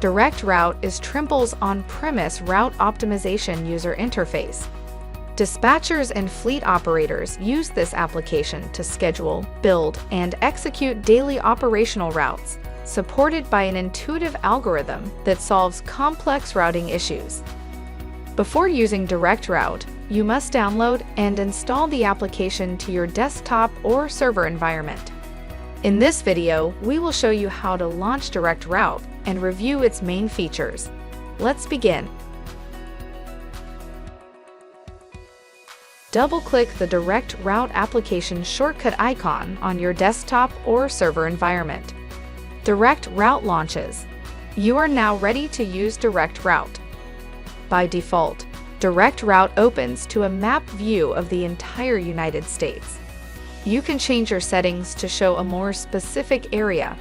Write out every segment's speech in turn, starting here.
DirectRoute is Trimble's on-premise route optimization user interface. Dispatchers and fleet operators use this application to schedule, build, and execute daily operational routes, supported by an intuitive algorithm that solves complex routing issues. Before using DirectRoute, you must download and install the application to your desktop or server environment. In this video, we will show you how to launch DirectRoute and review its main features. Let's begin. Double-click the DirectRoute application shortcut icon on your desktop or server environment. DirectRoute launches. You are now ready to use DirectRoute. By default, DirectRoute opens to a map view of the entire United States. You can change your settings to show a more specific area.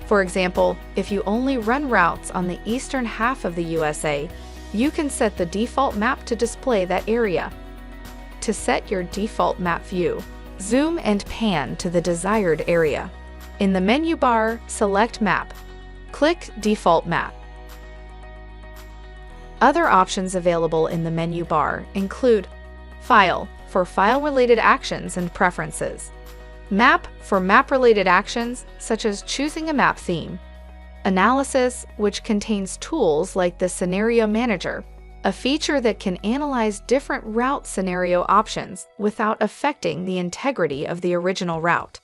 For example, if you only run routes on the eastern half of the USA, you can set the default map to display that area. To set your default map view, zoom and pan to the desired area. In the menu bar, select Map. Click Default Map. Other options available in the menu bar include File for file-related actions and preferences, Map for map-related actions such as choosing a map theme, Analysis, which contains tools like the Scenario Manager, a feature that can analyze different route scenario options without affecting the integrity of the original route,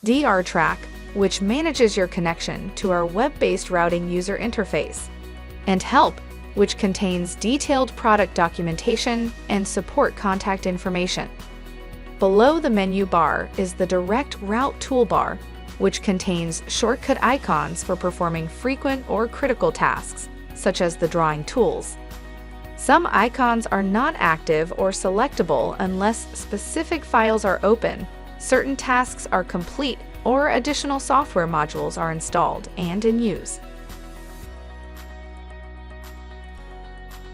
DRTrack, which manages your connection to our web-based routing user interface, and Help, which contains detailed product documentation and support contact information. Below the menu bar is the DirectRoute toolbar, which contains shortcut icons for performing frequent or critical tasks, such as the drawing tools. Some icons are not active or selectable unless specific files are open, certain tasks are complete, or additional software modules are installed and in use.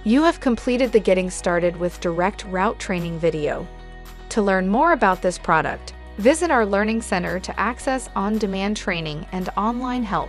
You have completed the Getting Started with DirectRoute training video. To learn more about this product, visit our Learning Center to access on-demand training and online help.